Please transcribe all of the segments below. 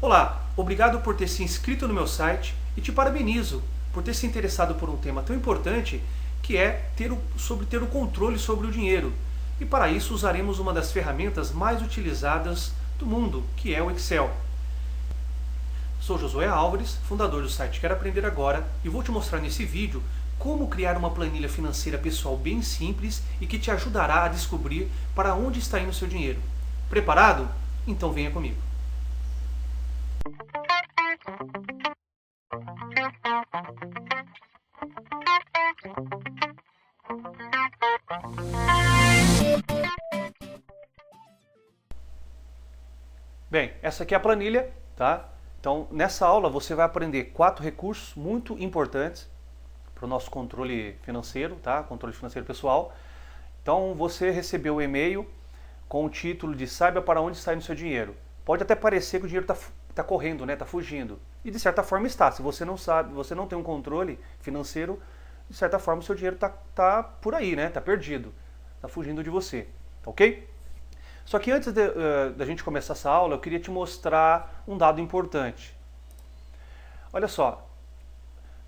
Olá, obrigado por ter se inscrito no meu site e te parabenizo por ter se interessado por um tema tão importante que é ter o controle sobre o dinheiro. E para isso usaremos uma das ferramentas mais utilizadas do mundo, que é o Excel. Sou Josué Álvares, fundador do site Quero Aprender Agora, e vou te mostrar nesse vídeo como criar uma planilha financeira pessoal bem simples e que te ajudará a descobrir para onde está indo o seu dinheiro. Preparado? Então venha comigo. Bem, essa aqui é a planilha, tá? Então, nessa aula você vai aprender 4 recursos muito importantes para o nosso controle financeiro, tá? Controle financeiro pessoal. Então, você recebeu o e-mail com o título de Saiba para onde está indo o seu dinheiro. Pode até parecer que o dinheiro está correndo, né? Está fugindo. E de certa forma está. Se você não sabe, você não tem um controle financeiro, de certa forma o seu dinheiro está por aí, né? Está perdido. Está fugindo de você. Tá ok? Só que antes da gente começar essa aula, eu queria te mostrar um dado importante. Olha só,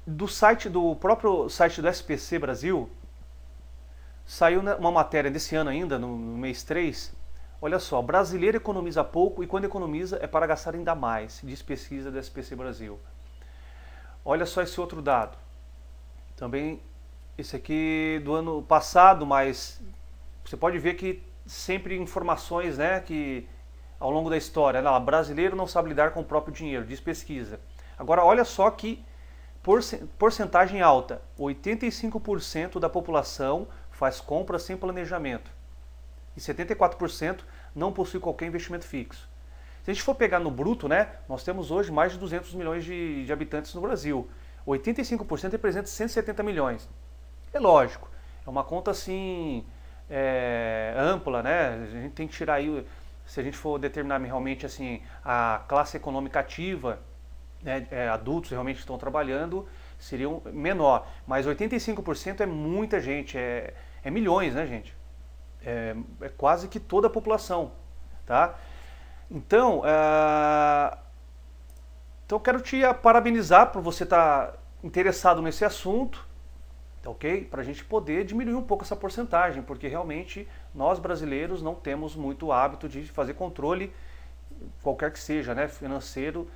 do próprio site do SPC Brasil, saiu uma matéria desse ano ainda, no mês 3. Olha só, brasileiro economiza pouco e quando economiza é para gastar ainda mais, diz pesquisa do SPC Brasil. Olha só esse outro dado. Também esse aqui do ano passado, mas você pode ver que sempre informações, né, que ao longo da história, né, brasileiro não sabe lidar com o próprio dinheiro, diz pesquisa. Agora olha só que porcentagem alta, 85% da população faz compras sem planejamento e 74% não possui qualquer investimento fixo. Se a gente for pegar no bruto, né, nós temos hoje mais de 200 milhões de habitantes no Brasil. 85% representa 170 milhões. É lógico, é uma conta assim ampla, né? A gente tem que tirar aí, se a gente for determinar realmente assim a classe econômica ativa, né, adultos realmente estão trabalhando, seriam menor. Mas 85% é muita gente, é milhões, né, gente? É quase que toda a população, tá? Então, eu quero te parabenizar por você estar interessado nesse assunto, tá ok? Para a gente poder diminuir um pouco essa porcentagem, porque realmente nós brasileiros não temos muito hábito de fazer controle, qualquer que seja, né, financeiro.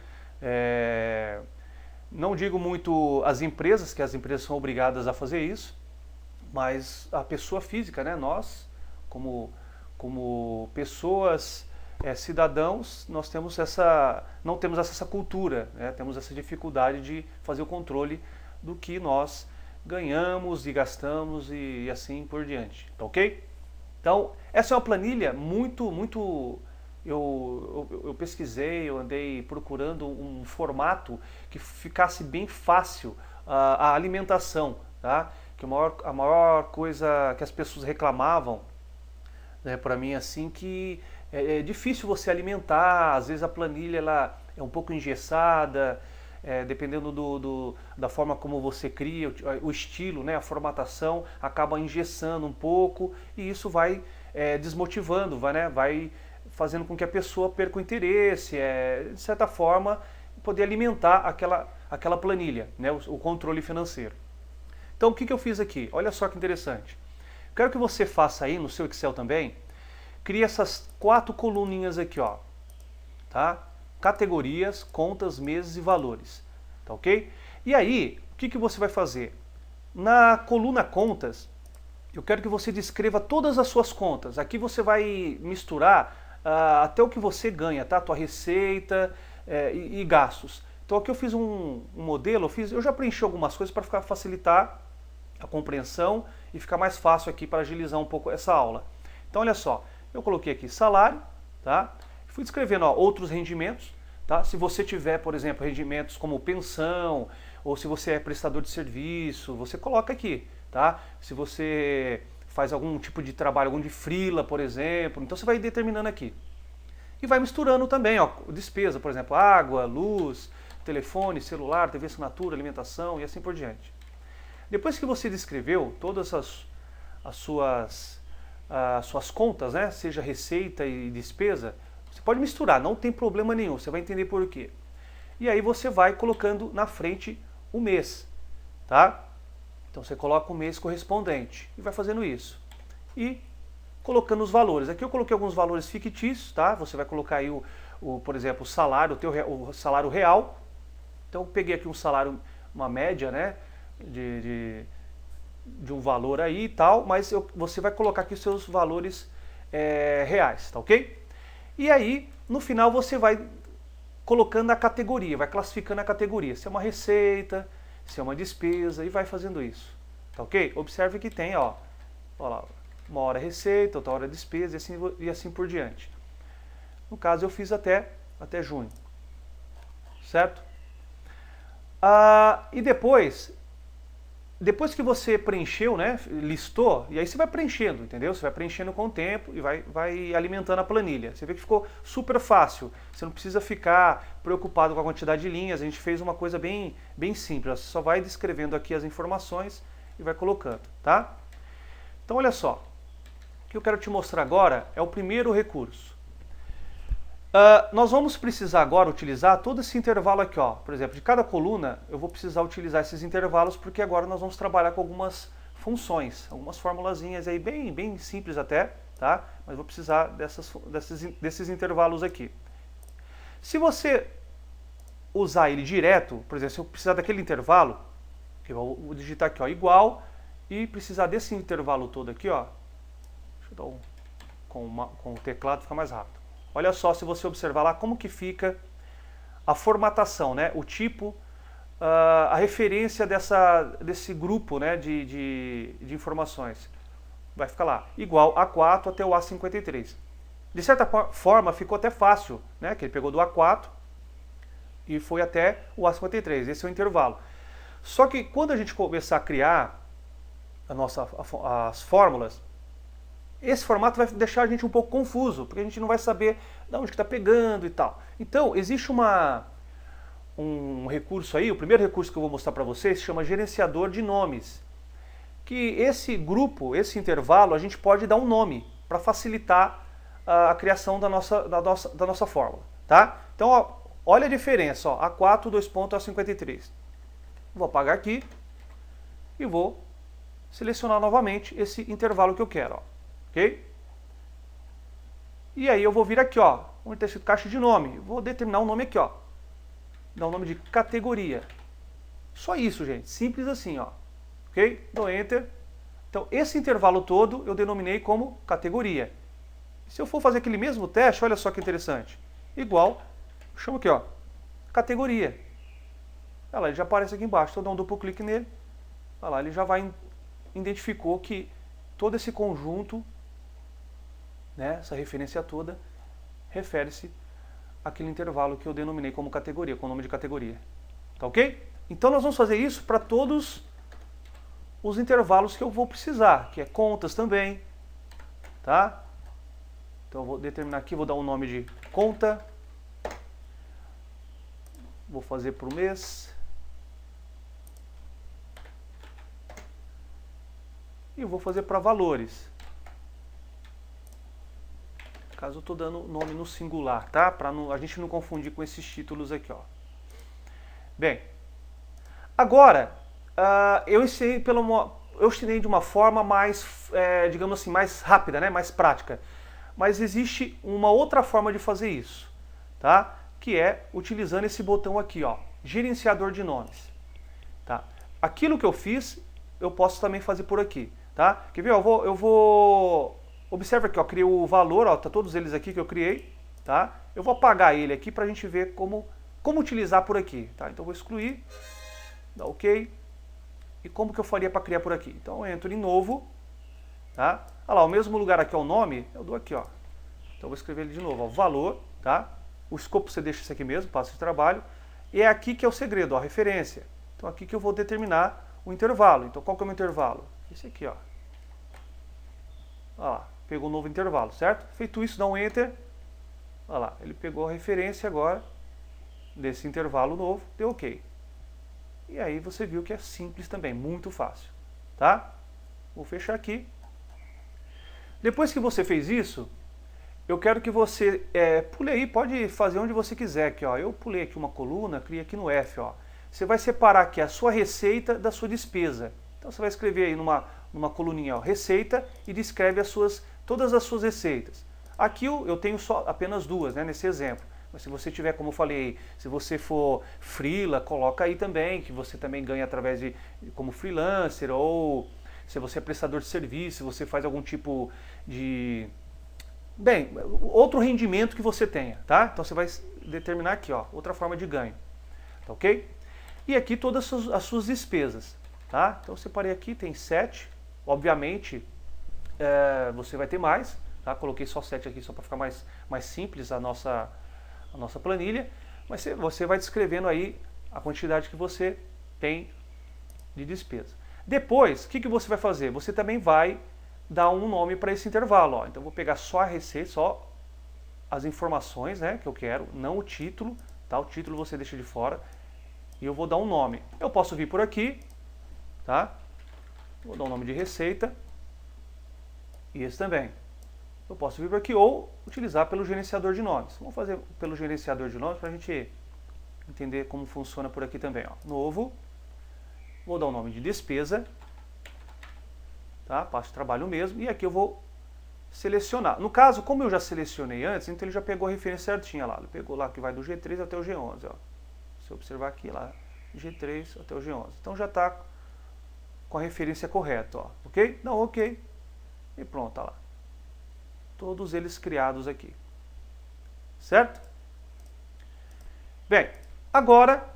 Não digo muito as empresas, que as empresas são obrigadas a fazer isso, mas a pessoa física, né, nós, como pessoas, cidadãos, nós temos não temos essa cultura, né, temos essa dificuldade de fazer o controle do que nós ganhamos e gastamos e assim por diante, tá ok? Então, essa é uma planilha muito... Eu pesquisei, eu andei procurando um formato que ficasse bem fácil a alimentação, tá? Que a maior coisa que as pessoas reclamavam, né, para mim assim, que é difícil você alimentar, às vezes a planilha ela é um pouco engessada, dependendo da forma como você cria, o estilo, né, a formatação acaba engessando um pouco e isso vai desmotivando, vai fazendo com que a pessoa perca o interesse, de certa forma, poder alimentar aquela planilha, né, o controle financeiro. Então o que eu fiz aqui? Olha só que interessante. Quero que você faça aí no seu Excel também, crie essas 4 coluninhas aqui, ó, tá? Categorias, contas, meses e valores, tá ok? E aí, o que você vai fazer? Na coluna contas, eu quero que você descreva todas as suas contas. Aqui você vai misturar até o que você ganha, tá? Tua receita e gastos. Então aqui eu fiz um modelo, eu já preenchi algumas coisas para facilitar a compreensão e ficar mais fácil aqui para agilizar um pouco essa aula. Então olha só, eu coloquei aqui salário, tá? Fui descrevendo outros rendimentos, tá? Se você tiver, por exemplo, rendimentos como pensão, ou se você é prestador de serviço, você coloca aqui, tá? Se você faz algum tipo de trabalho, algum de freela, por exemplo, então você vai determinando aqui. E vai misturando também, ó, despesa, por exemplo, água, luz, telefone, celular, TV assinatura, alimentação e assim por diante. Depois que você descreveu todas as suas contas, né, seja receita e despesa, você pode misturar, não tem problema nenhum, você vai entender por quê. E aí você vai colocando na frente o mês, tá? Então você coloca o mês correspondente e vai fazendo isso. E colocando os valores. Aqui eu coloquei alguns valores fictícios, tá? Você vai colocar aí, por exemplo, o salário, o salário real. Então eu peguei aqui um salário, uma média, né? De um valor aí e tal, mas você vai colocar aqui os seus valores reais, tá ok? E aí, no final, você vai colocando a categoria, vai classificando a categoria. Se é uma receita, se é uma despesa, e vai fazendo isso, tá ok? Observe que tem, ó lá, uma hora receita, outra hora despesa e assim por diante. No caso, eu fiz até junho, certo? E depois que você preencheu, né, listou, e aí você vai preenchendo, entendeu? Você vai preenchendo com o tempo e vai alimentando a planilha. Você vê que ficou super fácil. Você não precisa ficar preocupado com a quantidade de linhas. A gente fez uma coisa bem simples. Você só vai descrevendo aqui as informações e vai colocando, tá? Então, olha só. O que eu quero te mostrar agora é o primeiro recurso. Nós vamos precisar agora utilizar todo esse intervalo aqui, ó. Por exemplo, de cada coluna eu vou precisar utilizar esses intervalos porque agora nós vamos trabalhar com algumas funções, algumas formulazinhas aí bem simples até, tá? Mas vou precisar desses intervalos aqui. Se você usar ele direto, por exemplo, se eu precisar daquele intervalo, eu vou digitar aqui, ó, igual, e precisar desse intervalo todo aqui, ó. Deixa eu dar com o teclado fica mais rápido. Olha só, se você observar lá como que fica a formatação, né? O tipo, a referência desse grupo, né? de informações. Vai ficar lá, igual A4 até o A53. De certa forma, ficou até fácil, né? Que ele pegou do A4 e foi até o A53. Esse é o intervalo. Só que quando a gente começar a criar as fórmulas, esse formato vai deixar a gente um pouco confuso, porque a gente não vai saber de onde que está pegando e tal. Então, existe um recurso aí, o primeiro recurso que eu vou mostrar para vocês, se chama gerenciador de nomes. Que esse grupo, esse intervalo, a gente pode dar um nome para facilitar a criação da nossa fórmula, tá? Então, ó, olha a diferença, ó, A4, 2 pontos, A53. Vou apagar aqui e vou selecionar novamente esse intervalo que eu quero, ó. Ok? E aí eu vou vir aqui, ó, onde está escrito caixa de nome. Vou determinar um nome aqui, ó. Dar um nome de categoria. Só isso, gente. Simples assim, ó. Ok? Dou Enter. Então, esse intervalo todo eu denominei como categoria. Se eu for fazer aquele mesmo teste, olha só que interessante. Igual, chamo aqui, ó, categoria. Olha lá, ele já aparece aqui embaixo. Se eu dar um duplo clique nele, olha lá, ele já identificou que todo esse conjunto, né, essa referência toda, refere-se àquele intervalo que eu denominei como categoria, com o nome de categoria. Tá ok? Então nós vamos fazer isso para todos os intervalos que eu vou precisar, que é contas também, tá? Então eu vou determinar aqui, vou dar um nome de conta, vou fazer para o mês, e vou fazer para valores. Caso eu estou dando nome no singular, tá? Para a gente não confundir com esses títulos aqui, ó. Bem, agora eu ensinei de uma forma mais, digamos assim, mais rápida, né? Mais prática. Mas existe uma outra forma de fazer isso, tá? Que é utilizando esse botão aqui, ó, gerenciador de nomes, tá? Aquilo que eu fiz, eu posso também fazer por aqui, tá? Quer ver? Eu vou observa aqui, ó, criei o valor, ó, tá todos eles aqui que eu criei, tá? Eu vou apagar ele aqui para a gente ver como utilizar por aqui, tá? Então eu vou excluir, dá OK. E como que eu faria para criar por aqui? Então eu entro em novo, tá? Olha lá, o mesmo lugar aqui é o nome, eu dou aqui, ó. Então eu vou escrever ele de novo, ó, valor, tá? O escopo você deixa isso aqui mesmo, passo de trabalho. E é aqui que é o segredo, ó, referência. Então aqui que eu vou determinar o intervalo. Então qual que é o meu intervalo? Esse aqui, ó. Olha lá, pegou um novo intervalo, certo? Feito isso, dá um Enter. Olha lá, ele pegou a referência agora desse intervalo novo, deu OK. E aí você viu que é simples também, muito fácil, tá? Vou fechar aqui. Depois que você fez isso, eu quero que você pule aí, pode fazer onde você quiser aqui, ó. Eu pulei aqui uma coluna, criei aqui no F, ó. Você vai separar aqui a sua receita da sua despesa. Então você vai escrever aí numa coluninha, ó, receita, e descreve todas as suas receitas. Aqui eu tenho apenas duas, né, nesse exemplo. Mas se você tiver, como eu falei, se você for freela, coloca aí também, que você também ganha através como freelancer, ou se você é prestador de serviço, se você faz algum tipo de... Bem, outro rendimento que você tenha, tá? Então você vai determinar aqui, ó, outra forma de ganho, tá ok? E aqui todas as suas despesas, tá? Então eu separei aqui, tem 7, obviamente você vai ter mais, tá? Coloquei só 7 aqui só para ficar mais simples a nossa planilha, mas você vai descrevendo aí a quantidade que você tem de despesa. Depois, o que você vai fazer? Você também vai dar um nome para esse intervalo, ó. Então eu vou pegar só a receita, só as informações, né, que eu quero, não o título, tá? O título você deixa de fora. E eu vou dar um nome. Eu posso vir por aqui, tá? Vou dar um nome de receita. E esse também. Eu posso vir por aqui ou utilizar pelo gerenciador de nomes. Vamos fazer pelo gerenciador de nomes para a gente entender como funciona por aqui também, ó. Novo. Vou dar um nome de despesa. Tá? Passo de trabalho mesmo. E aqui eu vou selecionar. No caso, como eu já selecionei antes, então ele já pegou a referência certinha lá. Ele pegou lá que vai do G3 até o G11, ó. Se eu observar aqui lá, G3 até o G11. Então já está com a referência correta, ó. Ok? Não, ok. E pronto, tá lá. Todos eles criados aqui. Certo? Bem, agora,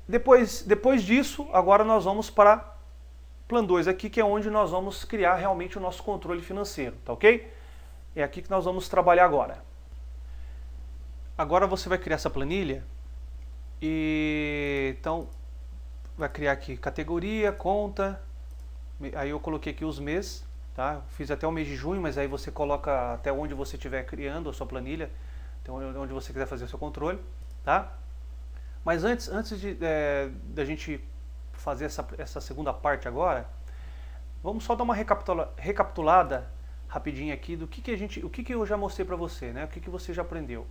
depois disso, agora nós vamos para Plan 2 aqui, que é onde nós vamos criar realmente o nosso controle financeiro, tá ok? É aqui que nós vamos trabalhar agora. Agora você vai criar essa planilha e então vai criar aqui categoria, conta, aí eu coloquei aqui os meses, tá? Fiz até o mês de junho, mas aí você coloca até onde você estiver criando a sua planilha, até onde você quiser fazer o seu controle, tá? Mas antes da gente fazer essa segunda parte agora, vamos só dar uma recapitulada rapidinho aqui do o que eu já mostrei para você, né? O que você já aprendeu.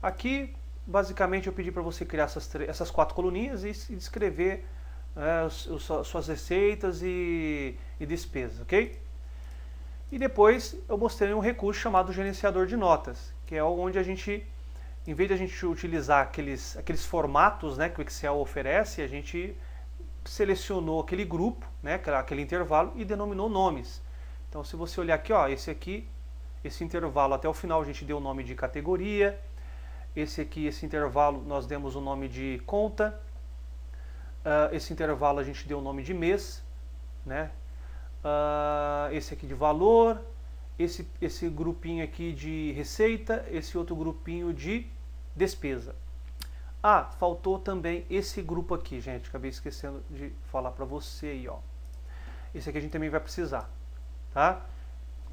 Aqui, basicamente, eu pedi para você criar essas 4 coluninhas e descrever suas receitas e despesas, ok? E depois eu mostrei um recurso chamado gerenciador de notas, que é onde a gente, em vez de a gente utilizar aqueles formatos, né, que o Excel oferece, a gente selecionou aquele grupo, né, aquele intervalo e denominou nomes. Então se você olhar aqui, ó, esse intervalo até o final a gente deu o nome de categoria, esse intervalo nós demos o nome de conta, esse intervalo a gente deu o nome de mês, né? Esse aqui de valor, esse grupinho aqui de receita, esse outro grupinho de despesa. Ah, faltou também esse grupo aqui, gente, acabei esquecendo de falar para você aí, ó. Esse aqui a gente também vai precisar, tá?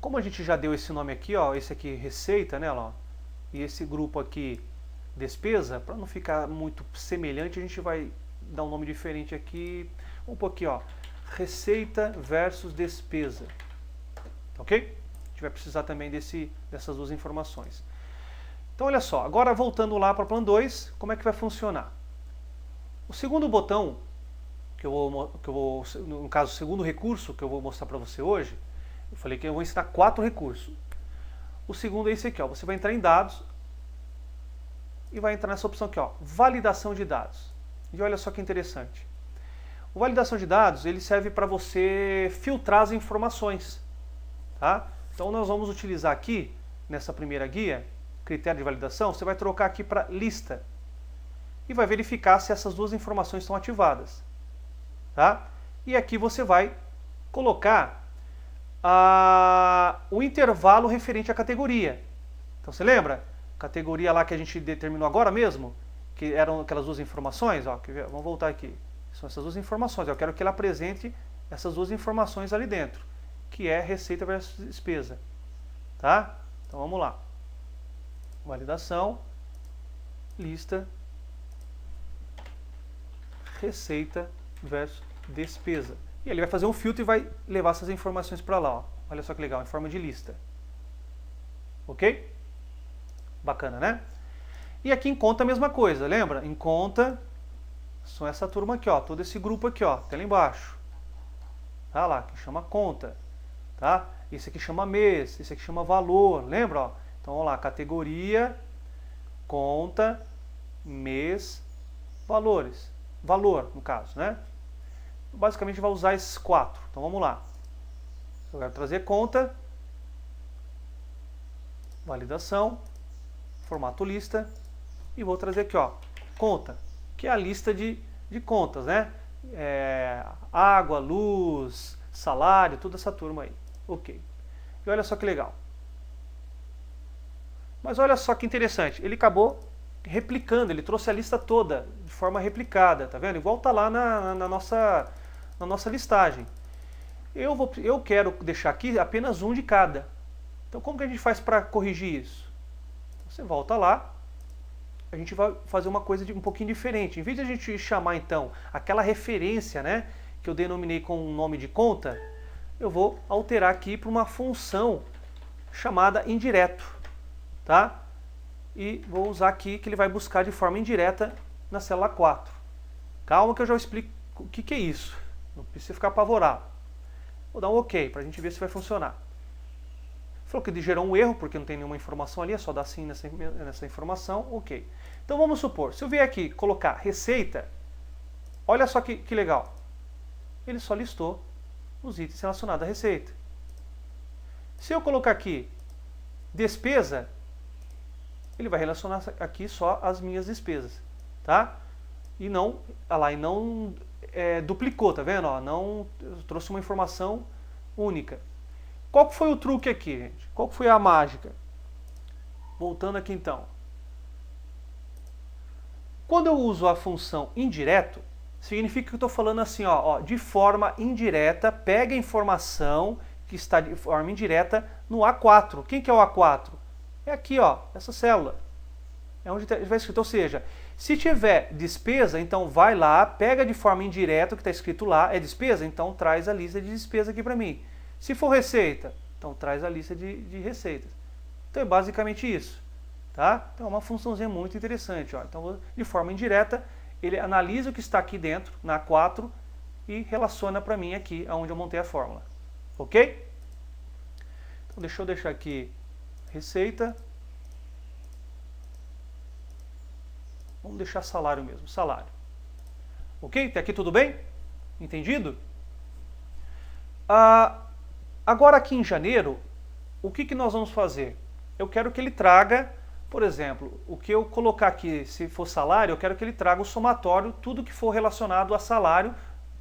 Como a gente já deu esse nome aqui, ó, esse aqui receita, né, ó, e esse grupo aqui despesa, para não ficar muito semelhante, a gente vai dar um nome diferente aqui, um pouquinho, ó, receita versus despesa, ok? A gente vai precisar também dessas duas informações. Então olha só, agora voltando lá para o Plan 2, como é que vai funcionar? O segundo botão, no caso, o segundo recurso que eu vou mostrar para você hoje, eu falei que eu vou ensinar 4 recursos. O segundo é esse aqui, ó, você vai entrar em dados e vai entrar nessa opção aqui, ó, validação de dados. E olha só que interessante. O validação de dados, ele serve para você filtrar as informações, tá? Então nós vamos utilizar aqui, nessa primeira guia, critério de validação, você vai trocar aqui para lista e vai verificar se essas duas informações estão ativadas, tá? E aqui você vai colocar o intervalo referente à categoria. Então você lembra? Categoria lá que a gente determinou agora mesmo, que eram aquelas duas informações, ó, vamos voltar aqui. São essas duas informações. Eu quero que ele apresente essas duas informações ali dentro, que é receita versus despesa, tá? Então vamos lá. Validação, lista, receita versus despesa. E ele vai fazer um filtro e vai levar essas informações para lá, ó. Olha só que legal, em forma de lista. Ok? Bacana, né? E aqui em conta a mesma coisa, lembra? Em conta são essa turma aqui, ó, todo esse grupo aqui, ó, até lá embaixo. Tá lá, que chama conta, tá? Esse aqui chama mês, esse aqui chama valor, lembra, ó? Então vamos lá, categoria, conta, mês, valores. Valor, no caso, né? Basicamente vai usar esses 4. Então vamos lá. Eu quero trazer conta, validação, formato lista, e vou trazer aqui, ó, conta, que é a lista de contas, né? Água, luz, salário, toda essa turma aí. Ok. E olha só que legal. Mas olha só que interessante, ele acabou replicando, ele trouxe a lista toda de forma replicada, tá vendo? Igual tá lá na nossa listagem. Eu quero deixar aqui apenas um de cada. Então como que a gente faz para corrigir isso? Você volta lá, a gente vai fazer uma coisa um pouquinho diferente. Em vez de a gente chamar então aquela referência, né, que eu denominei com o nome de conta, eu vou alterar aqui para uma função chamada indireto, tá? E vou usar aqui que ele vai buscar de forma indireta na célula 4. Calma que eu já explico o que é isso. Não precisa ficar apavorado. Vou dar um OK para a gente ver se vai funcionar. Falou que gerou um erro porque não tem nenhuma informação ali, é só dar sim nessa informação, OK. Então vamos supor, se eu vier aqui colocar receita, olha só que legal. Ele só listou os itens relacionados à receita. Se eu colocar aqui despesa, ele vai relacionar aqui só as minhas despesas, tá? E não, duplicou, tá vendo? Ó, não trouxe uma informação única. Qual que foi o truque aqui, gente? Qual que foi a mágica? Voltando aqui então. Quando eu uso a função indireto, significa que eu estou falando assim, ó, de forma indireta, pega a informação que está de forma indireta no A4. Quem que é o A4? É aqui, ó, essa célula. É onde vai escrito, ou seja, se tiver despesa, então vai lá, pega de forma indireta o que está escrito lá, é despesa, então traz a lista de despesa aqui para mim. Se for receita, então traz a lista de receitas. Então é basicamente isso, tá? Então é uma funçãozinha muito interessante, ó. Então de forma indireta, ele analisa o que está aqui dentro, na A4, e relaciona para mim aqui, onde eu montei a fórmula. Ok? Então deixa eu deixar aqui receita. Vamos deixar salário mesmo, salário. Ok? Até aqui tudo bem? Entendido? Agora aqui em janeiro, o que nós vamos fazer? Eu quero que ele traga, por exemplo, o que eu colocar aqui, se for salário, eu quero que ele traga o somatório, tudo que for relacionado a salário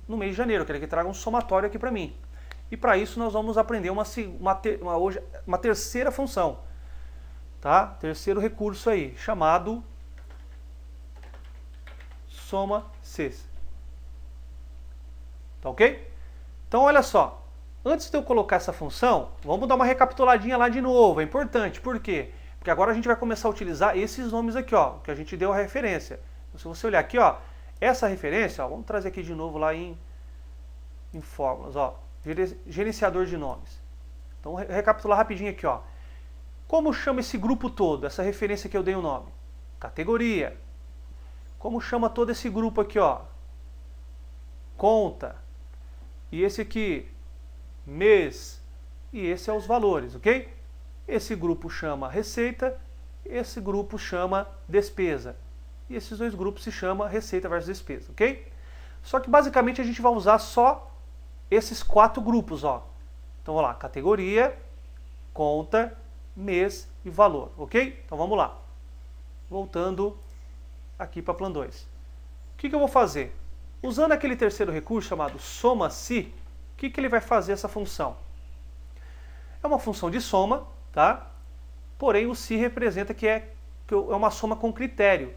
no mês de janeiro. Eu quero que ele traga um somatório aqui para mim. E para isso nós vamos aprender uma terceira função, tá? Terceiro recurso aí, chamado soma Cs. Tá ok? Então olha só, antes de eu colocar essa função, vamos dar uma recapituladinha lá de novo, é importante, por quê? Porque agora a gente vai começar a utilizar esses nomes aqui, ó, que a gente deu a referência. Então, se você olhar aqui, ó, essa referência, ó, vamos trazer aqui de novo lá em fórmulas, ó, gerenciador de nomes. Então recapitular rapidinho aqui, ó. Como chama esse grupo todo, essa referência que eu dei o nome? Categoria. Como chama todo esse grupo aqui, ó? Conta. E esse aqui, mês. E esse é os valores, ok? Esse grupo chama receita, esse grupo chama despesa. E esses dois grupos se chama receita versus despesa, ok? Só que basicamente a gente vai usar só esses 4 grupos, ó. Então, vamos lá, categoria, conta, mês e valor, ok? Então vamos lá. Voltando aqui para Plan 2. O que eu vou fazer? Usando aquele terceiro recurso chamado soma-se, o que ele vai fazer essa função? É uma função de soma, tá? Porém o se representa que é uma soma com critério.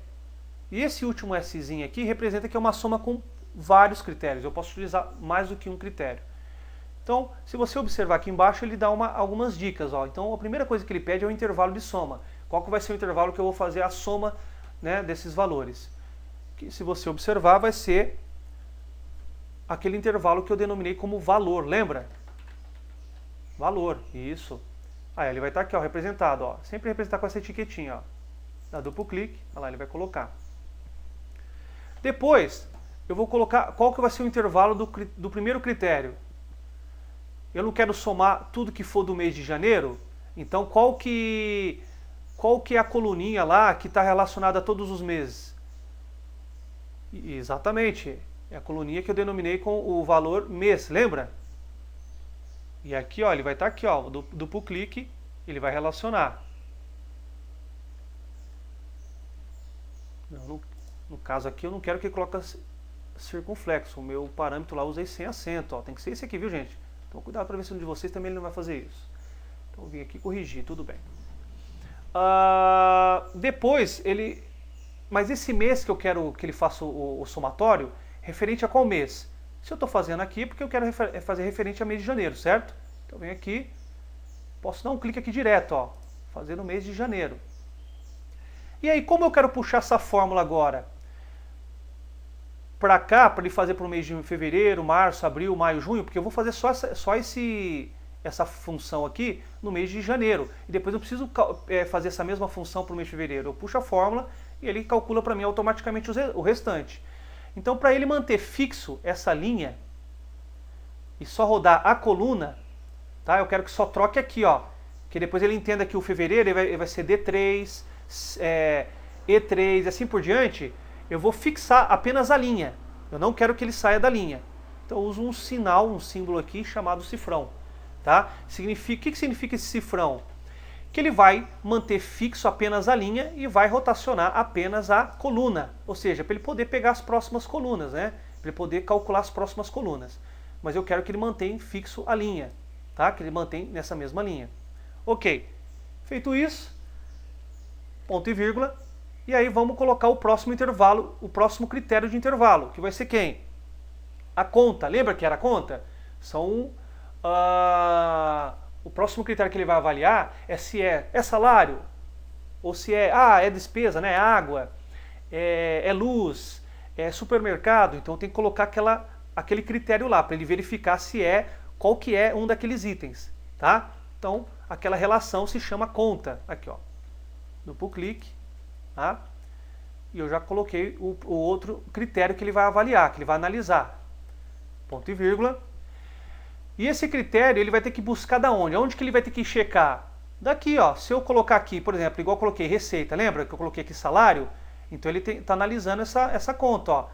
E esse último Szinho aqui representa que é uma soma com vários critérios. Eu posso utilizar mais do que um critério. Então, se você observar aqui embaixo, ele dá algumas dicas, ó. Então, a primeira coisa que ele pede é o intervalo de soma. Qual que vai ser o intervalo que eu vou fazer a soma, né, desses valores? Que, se você observar, vai ser aquele intervalo que eu denominei como valor, lembra? Valor, isso. Aí ele vai estar aqui, ó, representado, ó, sempre representar com essa etiquetinha, ó. Dá duplo clique, olha lá, ele vai colocar. Depois, eu vou colocar qual que vai ser o intervalo do primeiro critério. Eu não quero somar tudo que for do mês de janeiro, então qual que é a coluninha lá que está relacionada a todos os meses? Exatamente, é a coluninha que eu denominei com o valor mês, lembra? E aqui, ó, ele vai estar aqui, ó, duplo clique, ele vai relacionar. No caso aqui eu não quero que ele coloque circunflexo, o meu parâmetro lá eu usei sem acento, ó, tem que ser esse aqui, viu, gente? Então cuidado para ver se um de vocês também ele não vai fazer isso. Então eu vim aqui corrigir, tudo bem. Depois ele... Mas esse mês que eu quero que ele faça o somatório, referente a qual mês? Se eu estou fazendo aqui, porque eu quero fazer referente a mês de janeiro, certo? Então eu venho aqui, posso dar um clique aqui direto, ó, fazer no mês de janeiro. E aí, como eu quero puxar essa fórmula agora para cá, para ele fazer para o mês de fevereiro, março, abril, maio, junho, porque eu vou fazer só essa função aqui no mês de janeiro. E depois eu preciso fazer essa mesma função para o mês de fevereiro. Eu puxo a fórmula e ele calcula para mim automaticamente o restante. Então, para ele manter fixo essa linha e só rodar a coluna, tá? Eu quero que só troque aqui, ó, que depois ele entenda que o fevereiro ele vai ser D3, E3 e assim por diante. Eu vou fixar apenas a linha. Eu não quero que ele saia da linha. Então eu uso um sinal, um símbolo aqui chamado cifrão. Tá? O que significa esse cifrão? Que ele vai manter fixo apenas a linha e vai rotacionar apenas a coluna. Ou seja, para ele poder pegar as próximas colunas, né? Para ele poder calcular as próximas colunas. Mas eu quero que ele mantenha fixo a linha. Tá? Que ele mantenha nessa mesma linha. Ok. Feito isso, ponto e vírgula. E aí vamos colocar o próximo intervalo, o próximo critério de intervalo, que vai ser quem? A conta. Lembra que era a conta? O próximo critério que ele vai avaliar é se é salário, ou se é despesa, né? Água, é luz, é supermercado. Então tem que colocar aquele critério lá, para ele verificar qual que é um daqueles itens. Tá? Então aquela relação se chama conta. Aqui, ó. Duplo clique. Tá? E eu já coloquei o outro critério que ele vai avaliar, que ele vai analisar. Ponto e vírgula. E esse critério ele vai ter que buscar da onde? Aonde que ele vai ter que checar? Daqui, ó. Se eu colocar aqui, por exemplo, igual eu coloquei receita, lembra que eu coloquei aqui salário? Então ele está analisando essa conta, ó.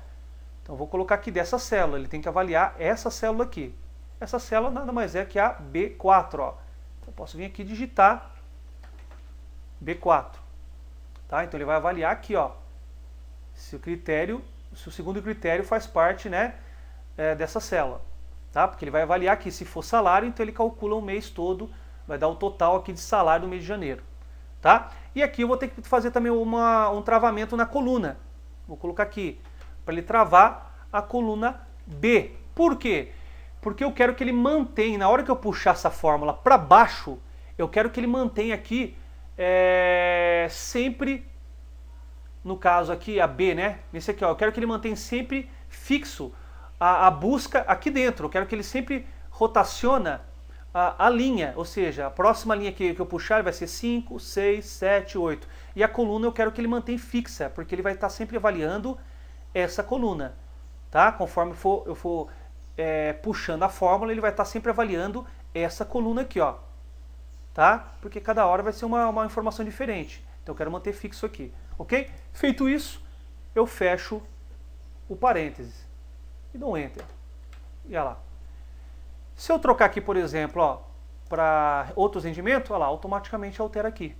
Então eu vou colocar aqui dessa célula, ele tem que avaliar essa célula aqui. Essa célula nada mais é que a B4, ó. Então eu posso vir aqui e digitar B4. Tá? Então ele vai avaliar aqui, ó, se o segundo critério faz parte, né, dessa célula. Tá? Porque ele vai avaliar aqui, se for salário, então ele calcula o mês todo, vai dar o total aqui de salário do mês de janeiro. Tá? E aqui eu vou ter que fazer também um travamento na coluna. Vou colocar aqui, para ele travar a coluna B. Por quê? Porque eu quero que ele mantenha, na hora que eu puxar essa fórmula para baixo, eu quero que ele mantenha aqui sempre, no caso aqui a B, né? Nesse aqui, ó, eu quero que ele mantenha sempre fixo a busca aqui dentro. Eu quero que ele sempre rotaciona a linha, ou seja, a próxima linha que eu puxar vai ser 5, 6, 7, 8. E a coluna eu quero que ele mantenha fixa, porque ele vai estar sempre avaliando essa coluna. Tá? Conforme eu for puxando a fórmula, ele vai estar sempre avaliando essa coluna aqui, ó. Tá? Porque cada hora vai ser uma informação diferente. Então eu quero manter fixo aqui. Ok? Feito isso, eu fecho o parênteses e dou um Enter. E olha lá. Se eu trocar aqui, por exemplo, para outros rendimentos, olha lá, automaticamente altera aqui.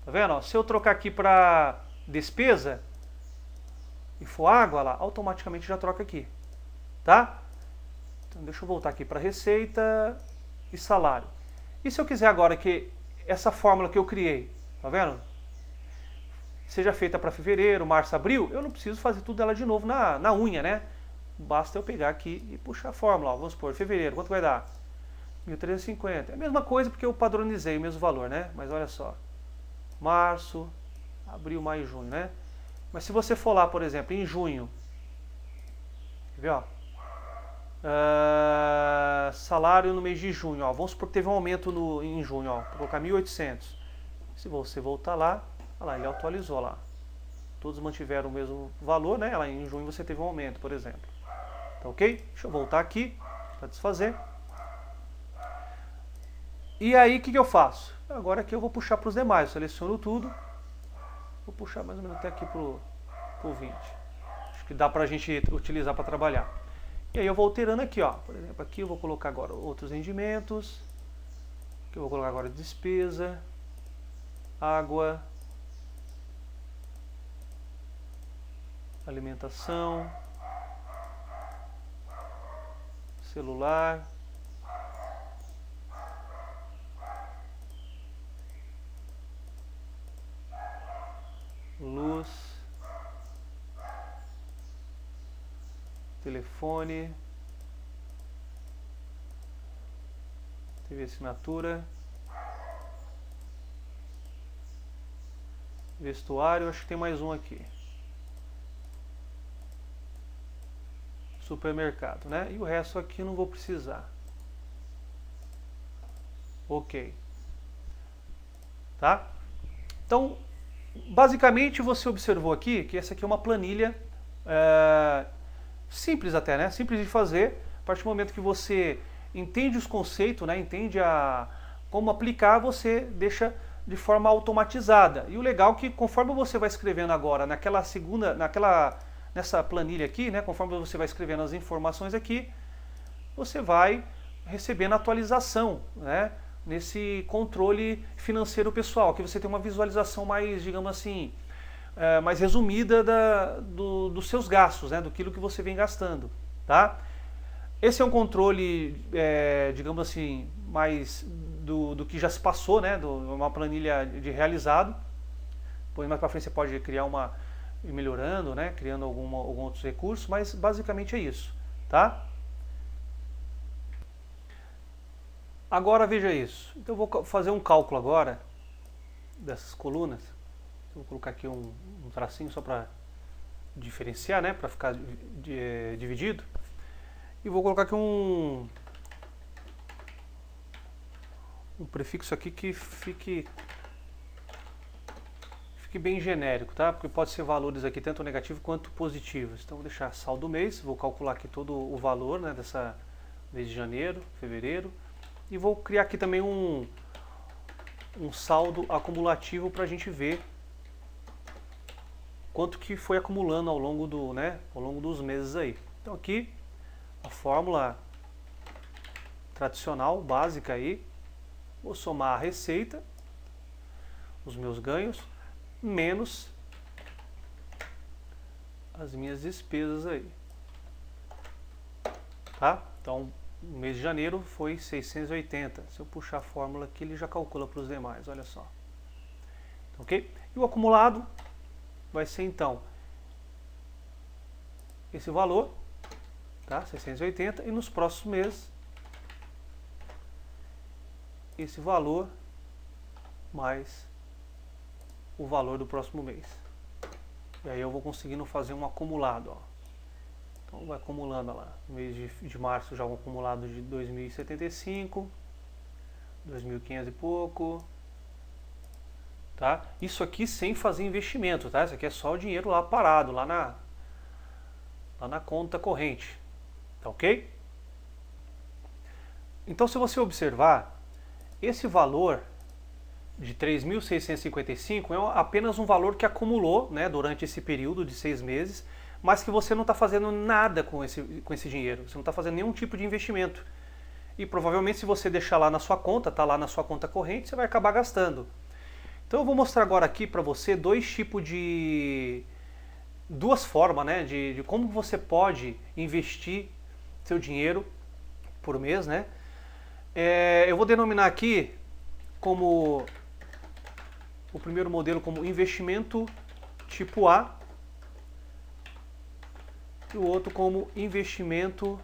Tá vendo? Ó, se eu trocar aqui para despesa e for água, olha lá, automaticamente já troca aqui. Tá? Então deixa eu voltar aqui para receita e salário. E se eu quiser agora que essa fórmula que eu criei, tá vendo? Seja feita para fevereiro, março, abril, eu não preciso fazer tudo ela de novo na unha, né? Basta eu pegar aqui e puxar a fórmula. Ó, vamos supor, fevereiro, quanto vai dar? 1.350. É a mesma coisa porque eu padronizei o mesmo valor, né? Mas olha só. Março, abril, maio, junho, né? Mas se você for lá, por exemplo, em junho, quer ver, ó? Salário no mês de junho, ó, vamos supor que teve um aumento em junho, ó, vou colocar 1.800. Se você voltar lá, olha lá, ele atualizou lá. Todos mantiveram o mesmo valor, né? Lá em junho você teve um aumento, por exemplo. Tá ok? Deixa eu voltar aqui para desfazer. E aí, o que eu faço? Agora aqui eu vou puxar para os demais. Eu seleciono tudo. Vou puxar mais ou menos até aqui para o 20. Acho que dá para a gente utilizar para trabalhar. E aí eu vou alterando aqui, ó. Por exemplo, aqui eu vou colocar agora outros rendimentos. Aqui eu vou colocar agora despesa, água, alimentação, celular, luz, telefone, TV assinatura, vestuário, acho que tem mais um aqui. Supermercado, né? E o resto aqui não vou precisar. Ok. Tá? Então, basicamente você observou aqui que essa aqui é uma planilha simples até, né? Simples de fazer. A partir do momento que você entende os conceitos, né? Entende como aplicar, você deixa de forma automatizada. E o legal é que conforme você vai escrevendo agora nessa planilha aqui, né, conforme você vai escrevendo as informações aqui, você vai recebendo atualização, né, nesse controle financeiro pessoal, que você tem uma visualização mais, digamos assim, mais resumida dos seus gastos, né, do que você vem gastando, tá? Esse é um controle, digamos assim, mais do que já se passou, né, uma planilha de realizado. Depois mais para frente você pode criar ir melhorando, né, criando algum outros recursos, mas basicamente é isso, tá? Agora veja isso. Então eu vou fazer um cálculo agora dessas colunas. Eu vou colocar aqui um tracinho só para diferenciar, né, para ficar dividido. E vou colocar aqui um prefixo aqui que fique bem genérico, tá? Porque pode ser valores aqui tanto negativos quanto positivos. Então vou deixar saldo do mês, vou calcular aqui todo o valor, né, dessa mês de janeiro, fevereiro, e vou criar aqui também um saldo acumulativo para a gente ver quanto que foi acumulando ao longo dos meses aí. Então aqui a fórmula tradicional, básica aí, vou somar a receita, os meus ganhos, menos as minhas despesas aí, tá? Então, no mês de janeiro foi 680. Se eu puxar a fórmula aqui, ele já calcula para os demais, olha só. Ok? E o acumulado vai ser, então, esse valor, tá? 680, e nos próximos meses, esse valor mais o valor do próximo mês. E aí eu vou conseguindo fazer um acumulado, ó. Então vai acumulando lá. No mês de março já um acumulado de 2.075, 2.500 e pouco, tá? Isso aqui sem fazer investimento, tá? Isso aqui é só o dinheiro lá parado, lá na conta corrente, tá ok? Então se você observar, esse valor de 3.655 é apenas um valor que acumulou, né, durante esse período de 6 meses, mas que você não está fazendo nada com esse dinheiro, você não está fazendo nenhum tipo de investimento. E provavelmente se você deixar lá na sua conta, tá lá na sua conta corrente, você vai acabar gastando. Então eu vou mostrar agora aqui para você duas formas, né, de como você pode investir seu dinheiro por mês, né? Eu vou denominar aqui como o primeiro modelo como investimento tipo A e o outro como investimento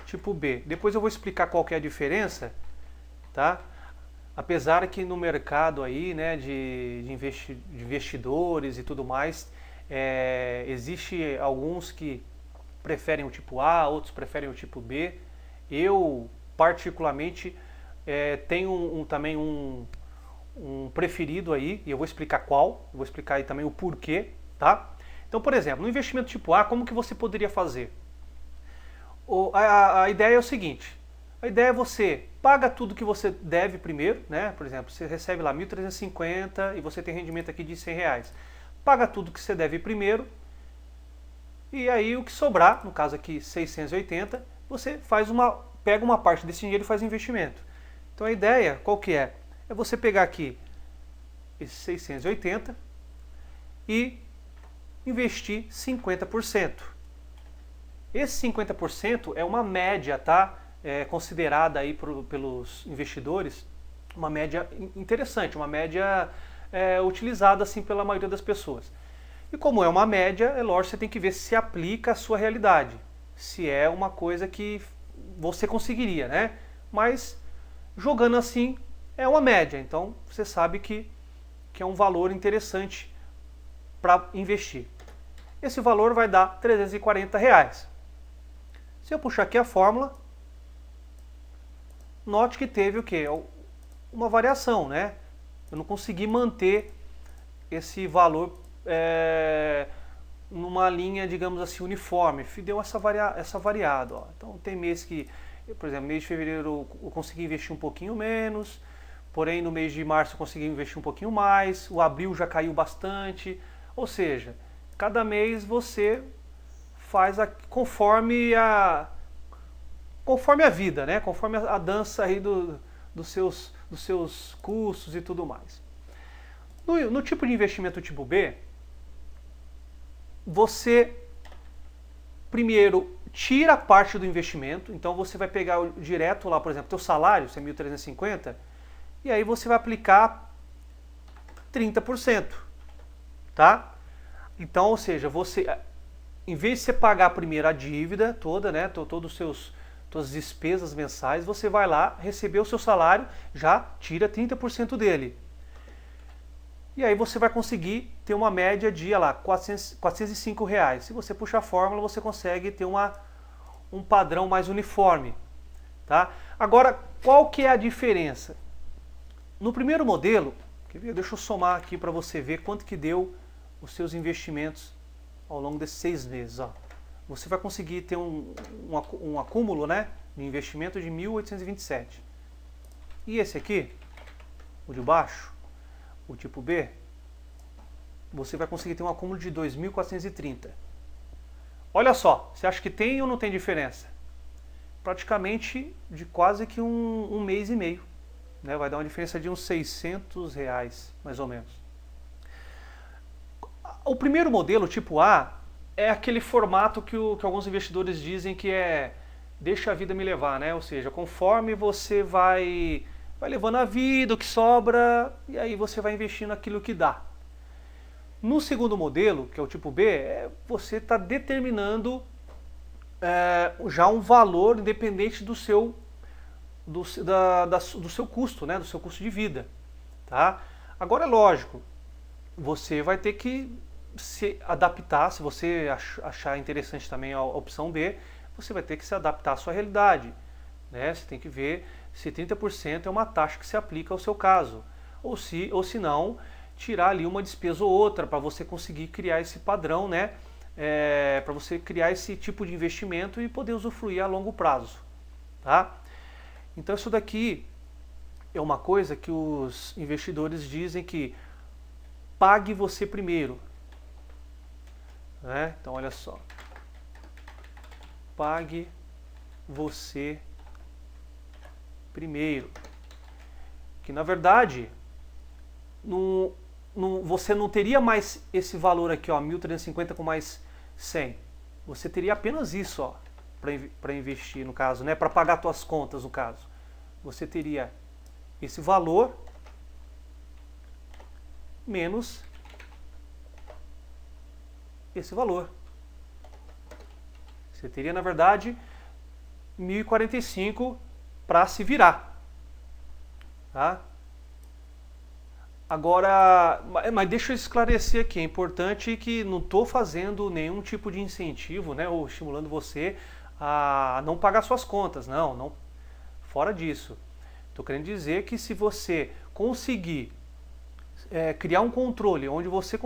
tipo B. Depois eu vou explicar qual que é a diferença, tá? Apesar que no mercado aí, né, de investidores e tudo mais, existe alguns que preferem o tipo A, outros preferem o tipo B. Eu, particularmente, tenho também um preferido aí, e eu vou explicar qual, eu vou explicar aí também o porquê, tá? Então, por exemplo, no investimento tipo A, como que você poderia fazer? A ideia é o seguinte, a ideia é você paga tudo que você deve primeiro, né? Por exemplo, você recebe lá 1.350 e você tem rendimento aqui de R$100. Paga tudo que você deve primeiro e aí o que sobrar, no caso aqui 680, você pega uma parte desse dinheiro e faz investimento. Então a ideia, qual que é? É você pegar aqui esses 680 e investir 50%. Esse 50% é uma média, tá? Considerada aí pelos investidores, uma média interessante, uma média utilizada assim pela maioria das pessoas. E como é uma média, é lógico que você tem que ver se aplica à sua realidade, se é uma coisa que você conseguiria, né? Mas jogando assim é uma média, então você sabe que é um valor interessante para investir. Esse valor vai dar R$340. Se eu puxar aqui a fórmula, note que teve o quê? Uma variação, né? Eu não consegui manter esse valor numa linha, digamos assim, uniforme. Deu essa variada. Ó. Então tem mês que, por exemplo, mês de fevereiro eu consegui investir um pouquinho menos, porém no mês de março eu consegui investir um pouquinho mais, o abril já caiu bastante. Ou seja, cada mês você faz conforme a vida, né? Conforme a dança aí dos seus custos e tudo mais. No tipo de investimento tipo B, você primeiro tira parte do investimento, então você vai pegar direto lá, por exemplo, teu salário, se é 1.350, e aí você vai aplicar 30%, tá? Então, ou seja, você, em vez de você pagar primeiro a dívida toda, né, todas as despesas mensais, você vai lá, receber o seu salário, já tira 30% dele. E aí você vai conseguir ter uma média de, lá, R$405. Se você puxar a fórmula, você consegue ter um padrão mais uniforme. Tá? Agora, qual que é a diferença? No primeiro modelo, deixa eu somar aqui para você ver quanto que deu os seus investimentos ao longo desses 6 meses. Ó. Você vai conseguir ter um acúmulo, né, de investimento de 1.827. E esse aqui, o de baixo, o tipo B, você vai conseguir ter um acúmulo de 2.430. Olha só, você acha que tem ou não tem diferença? Praticamente de quase que um mês e meio. Né? Vai dar uma diferença de uns R$600, mais ou menos. O primeiro modelo, tipo A, é aquele formato que alguns investidores dizem que é deixa a vida me levar, né? Ou seja, conforme você vai levando a vida, o que sobra, e aí você vai investindo aquilo que dá. No segundo modelo, que é o tipo B, você está determinando já um valor independente do seu custo, né? Do seu custo de vida. Tá? Agora é lógico, você vai ter que se adaptar, se você achar interessante também a opção B, você vai ter que se adaptar à sua realidade. Né? Você tem que ver se 30% é uma taxa que se aplica ao seu caso. Ou se não, tirar ali uma despesa ou outra para você conseguir criar esse padrão, né? Para você criar esse tipo de investimento e poder usufruir a longo prazo. Tá? Então isso daqui é uma coisa que os investidores dizem que pague você primeiro. Né? Então olha só. Pague você primeiro. Que na verdade você não teria mais esse valor aqui, ó, 1.350 com mais 100. Você teria apenas isso, ó, para investir no caso, né? Para pagar suas contas no caso. Você teria esse valor menos esse valor. Você teria, na verdade, 1.045 para se virar. Tá? Agora, mas deixa eu esclarecer aqui, é importante que não estou fazendo nenhum tipo de incentivo, né, ou estimulando você a não pagar suas contas, não, fora disso. Estou querendo dizer que se você conseguir criar um controle onde você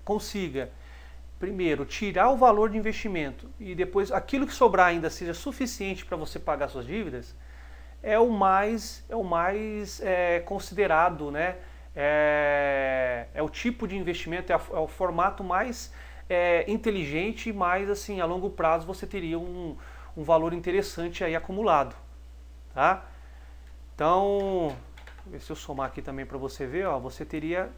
consiga, primeiro, tirar o valor de investimento e depois aquilo que sobrar ainda seja suficiente para você pagar suas dívidas, é o mais considerado, né? É o tipo de investimento, é o formato mais inteligente e mais assim, a longo prazo você teria um valor interessante aí acumulado, tá? Então, ver se eu somar aqui também para você ver, ó, você teria,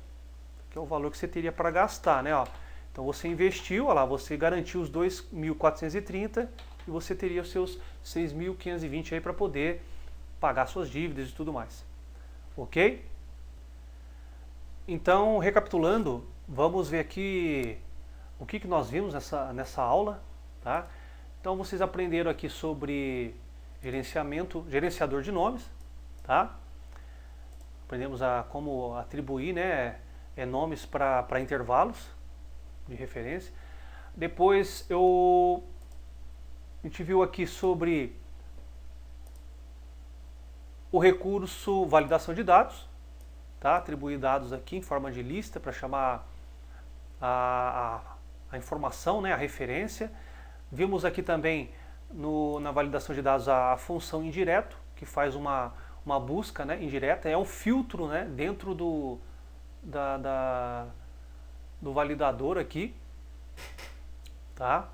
que é o valor que você teria para gastar, né? Ó. Então você investiu, ó lá, você garantiu os 2.430 e você teria os seus 6.520 aí para poder pagar suas dívidas e tudo mais. Ok? Então, recapitulando, vamos ver aqui o que nós vimos nessa aula, tá? Então vocês aprenderam aqui sobre gerenciador de nomes, tá? Aprendemos como atribuir, né, nomes para intervalos de referência. Depois a gente viu aqui sobre o recurso validação de dados, tá? Atribuir dados aqui em forma de lista para chamar a informação, né, a referência. Vimos aqui também na validação de dados a função indireto, que faz uma busca, né, indireta, é um filtro, né, dentro do validador aqui, tá?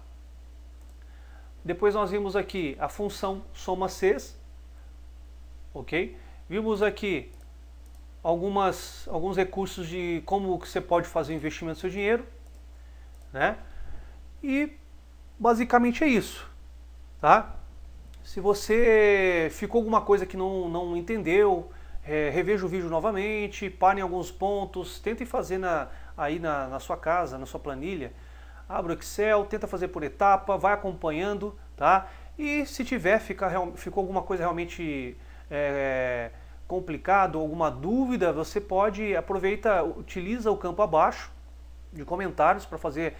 Depois nós vimos aqui a função soma-Cs, ok? Vimos aqui alguns recursos de como que você pode fazer o investimento do seu dinheiro, né? E basicamente é isso, tá? Se você ficou alguma coisa que não entendeu, reveja o vídeo novamente, pare em alguns pontos, tente fazer aí na sua casa, na sua planilha, abra o Excel, tenta fazer por etapa, vai acompanhando, tá? E se ficou alguma coisa realmente complicado, alguma dúvida, você pode utiliza o campo abaixo de comentários para fazer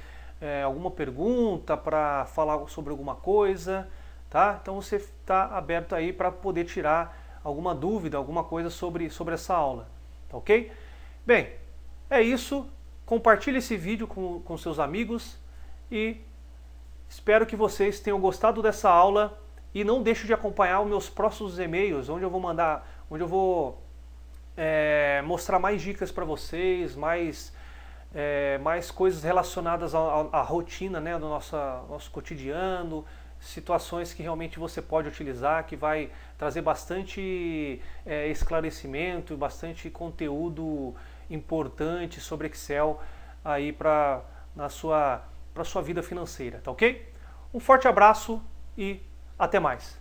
alguma pergunta, para falar sobre alguma coisa, tá? Então você está aberto aí para poder tirar alguma dúvida, alguma coisa sobre essa aula, tá ok? Bem, é isso. Compartilhe esse vídeo com seus amigos e espero que vocês tenham gostado dessa aula e não deixe de acompanhar os meus próximos e-mails, onde eu vou mostrar mais dicas para vocês, mais coisas relacionadas à rotina, né, do nosso cotidiano, situações que realmente você pode utilizar, que vai trazer bastante esclarecimento, bastante conteúdo importante sobre Excel aí para sua vida financeira, tá ok? Um forte abraço e até mais.